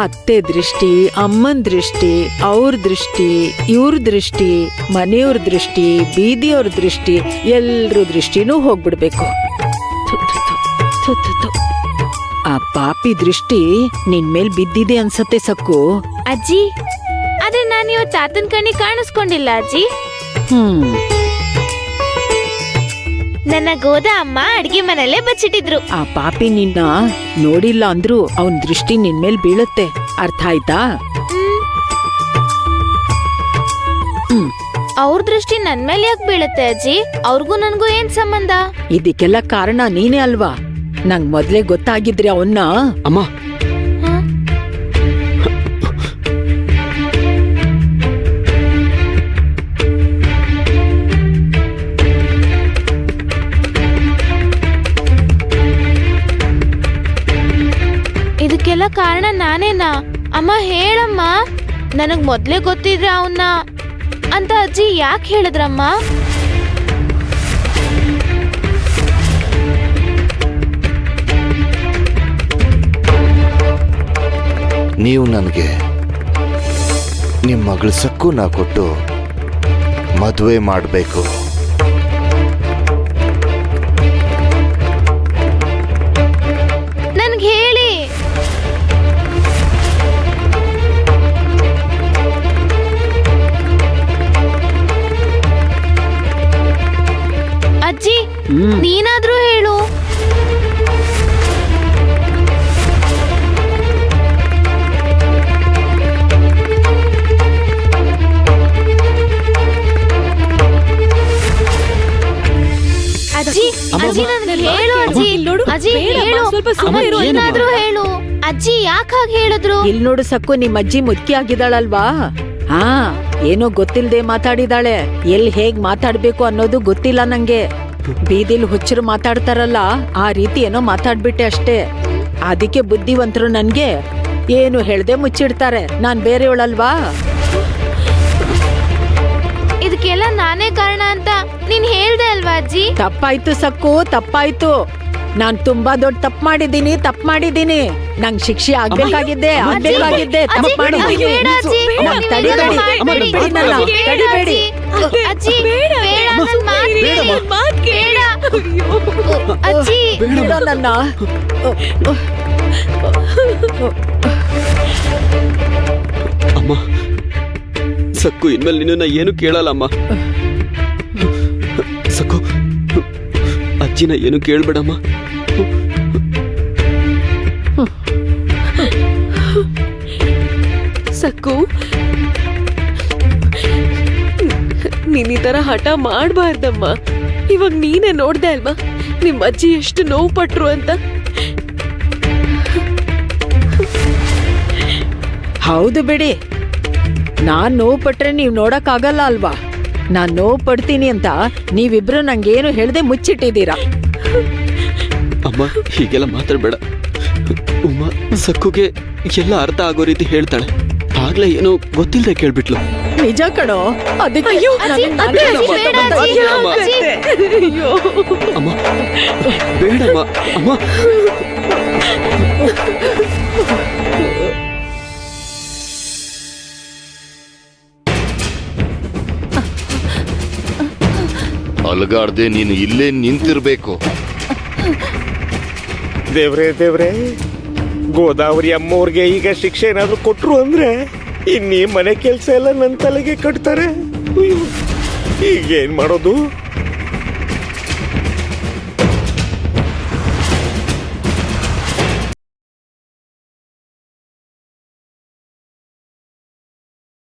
ಅತ್ತೆ ದೃಷ್ಟಿ, ಅಮ್ಮನ್ ದೃಷ್ಟಿ, ಅವ್ರ ದೃಷ್ಟಿ, ಇವ್ರ ದೃಷ್ಟಿ, ಮನೆಯವ್ರ ದೃಷ್ಟಿ, ಬೀದಿಯವ್ರ ದೃಷ್ಟಿ, ಎಲ್ರ ದೃಷ್ಟಿನೂ ಹೋಗ್ಬಿಡ್ಬೇಕು. ಥು, ಥು, ಥು, ಥು, ಥು, ಥು. ಆ ಪಾಪಿ ದೃಷ್ಟಿ ನಿನ್ ಮೇಲ್ ಬಿದ್ದಿದೆ ಅನ್ಸತ್ತೆ ಸಕ್ಕು. ಅಜ್ಜಿ, ಆದ್ರೆ ನಾನು ಇವತ್ತು ತಾತನ್ ಕಣ್ಣಿಗೆ ಕಾಣಿಸ್ಕೊಂಡಿಲ್ಲ ಅಜ್ಜಿ. ನನ್ನ ಗೋದ ಅಮ್ಮ ಅಡ್ಗೆ ಮನೆಯಲ್ಲೇ ಬಚ್ಚಿಟ್ಟಿದ್ರು. ಆ ಪಾಪಿ ನಿನ್ನ ನೋಡಿಲ್ಲ ಅಂದ್ರು ಅವನ್ ದೃಷ್ಟಿ ನಿನ್ ಮೇಲ್ ಬೀಳುತ್ತೆ, ಅರ್ಥ ಆಯ್ತಾ? ಅವ್ರ ದೃಷ್ಟಿ ನನ್ ಮೇಲೆ ಯಾಕೆ ಬೀಳುತ್ತೆ ಅಜ್ಜಿ? ಅವ್ರಿಗೂ ನನ್ಗೂ ಏನ್ ಸಂಬಂಧ? ಇದಕ್ಕೆಲ್ಲ ಕಾರಣ ನೀನೇ ಅಲ್ವಾ? ನಂಗ್ ಮೊದ್ಲೇ ಗೊತ್ತಾಗಿದ್ರೆ ಅವನ್ನ. ಅಮ್ಮ, ಇದಕ್ಕೆಲ್ಲ ಕಾರಣ ನಾನೇನಾ? ಅಮ್ಮ ಹೇಳಮ್ಮ, ನನಗ್ ಮೊದ್ಲೇ ಗೊತ್ತಿದ್ರೆ ಅವನ್ನ ಅಂತ ಅಜ್ಜಿ ಯಾಕೆ ಹೇಳಿದ್ರಮ್ಮ? ನೀವು ನನಗೆ ನಿಮ್ಮ ಮಗಳ ಸಕ್ಕು ನಾ ಕೊಟ್ಟು ಮದುವೆ ಮಾಡಬೇಕು. ನನ್ಗೆ ಹೇಳಿ. ಅಜ್ಜಿ, ನೀನಾದ್ರೂ ಹೇಳು. ಅಜ್ಜಿ, ಅಜ್ಜಿ ನನ್ಗೆ ಹೇಳು ಅಜ್ಜಿ. ಅಜ್ಜಿ ಹೇಳು, ಏನಾದ್ರೂ ಹೇಳು. ಅಜ್ಜಿ ಯಾಕೆ ಹಾಗೆ ಹೇಳಿದ್ರು? ಇಲ್ ನೋಡು ಸಕ್ಕು, ನಿಮ್ ಅಜ್ಜಿ ಮುದುಕಿ ಆಗಿದ್ದಾಳಲ್ವಾ? ಹಾ, ಏನೋ ಗೊತ್ತಿಲ್ದೆ ಮಾತಾಡಿದಾಳೆ. ಎಲ್ ಹೇಗ್ ಮಾತಾಡ್ಬೇಕು ಅನ್ನೋದು ಗೊತ್ತಿಲ್ಲ ನಂಗೆ. ಬೀದಿಲ್ ಹುಚ್ಚರು ಮಾತಾಡ್ತಾರಲ್ಲ, ಆ ರೀತಿ ಏನೋ ಮಾತಾಡ್ಬಿಟ್ಟೆ ಅಷ್ಟೇ. ಅದಕ್ಕೆ ಬುದ್ಧಿವಂತರು ನನ್ಗೆ ಏನು ಹೇಳ್ದೆ ಮುಚ್ಚಿಡ್ತಾರೆ. ನಾನ್ ಬೇರೆಯವಳಲ್ವಾ? ಇದಕ್ಕೆಲ್ಲ ನಾನೇ ಕಾರಣ ಅಂತ ನೀನ್ ಹೇಳ್ದೆ ಅಲ್ವಾ ಅಜ್ಜಿ? ತಪ್ಪಾಯ್ತು ಸಕ್ಕು, ತಪ್ಪಾಯ್ತು. ನಾನ್ ತುಂಬಾ ದೊಡ್ಡ ತಪ್ಪು ಮಾಡಿದೀನಿ. ನಂಗ್ ಶಿಕ್ಷೆ ಆಗ್ಬೇಕಾಗಿದ್ದೆ. ತಪ್ಪು ಮಾಡಿದೀನಿ. ತಡಿಬೇಡಿ. ಅಜ್ಜಿ ಬೇಡ, ನನ್ ಮಾತ್ ಕೇಳ. ಅಜ್ಜಿ ಬಿಡೋ ನನ್ನ. ಅಮ್ಮ, ಸಕ್ಕು ಇನ್ಮೇಲೆ ನಿನ್ನ ಏನು ಕೇಳಲ್ಲ ಅಮ್ಮ. ಸಕ್ಕು, ಅಜ್ಜಿನ ಏನು ಕೇಳ್ಬೇಡಮ್ಮ. ಸಕ್ಕು, ನೀನ್ ಈ ತರ ಹಠ ಮಾಡ್ಬಾರ್ದಮ್ಮ. ಇವಾಗ ನೀನೇ ನೋಡ್ದೆ ಅಲ್ವಾ ನಿಮ್ ಅಜ್ಜಿ ಎಷ್ಟು ನೋವು ಪಟ್ರು ಅಂತ. ಹೌದು ಬಿಡಿ, ನಾನ್ ನೋವು ಪಟ್ರೆ ನೀವ್ ನೋಡಕ್ ಆಗಲ್ಲ ಅಲ್ವಾ? ನಾನ್ ನೋವು ಪಡ್ತೀನಿ ಅಂತ ನೀವಿಬ್ರು ನಂಗೇನು ಹೇಳ್ದೆ ಮುಚ್ಚಿಟ್ಟಿದ್ದೀರಾ. ಅಮ್ಮ, ಹೀಗೆಲ್ಲ ಮಾತಾಡ್ಬೇಡ. ಉಮ್ಮ ಸಕ್ಕುಗೆ ಎಲ್ಲ ಅರ್ಥ ಆಗೋ ರೀತಿ ಹೇಳ್ತಾಳೆ. ಆಗ್ಲೇ ಏನೋ ಗೊತ್ತಿಲ್ಲದೆ ಕೇಳ್ಬಿಟ್ಲು. ನಿಜ ಕಣೋ, ಅದಕ್ಕೆ ಅಮ್ಮ ಬೇಡಮ್ಮ. ಅಮ್ಮ, ಅಲಗಾಡ್ದೆ ನೀನು ಇಲ್ಲೇ ನಿಂತಿರ್ಬೇಕು. ದೇವ್ರೇ, ಗೋದಾವರಿ ಅಮ್ಮವ್ರಿಗೆ ಈಗ ಶಿಕ್ಷೆ ಏನಾದ್ರು ಕೊಟ್ರು ಅಂದ್ರೆ ಇನ್ನೀ ಮನೆ ಕೆಲಸ ಎಲ್ಲ ನನ್ನ ತಲೆಗೆ ಕಟ್ತಾರೆ. ಈಗೇನ್ ಮಾಡೋದು?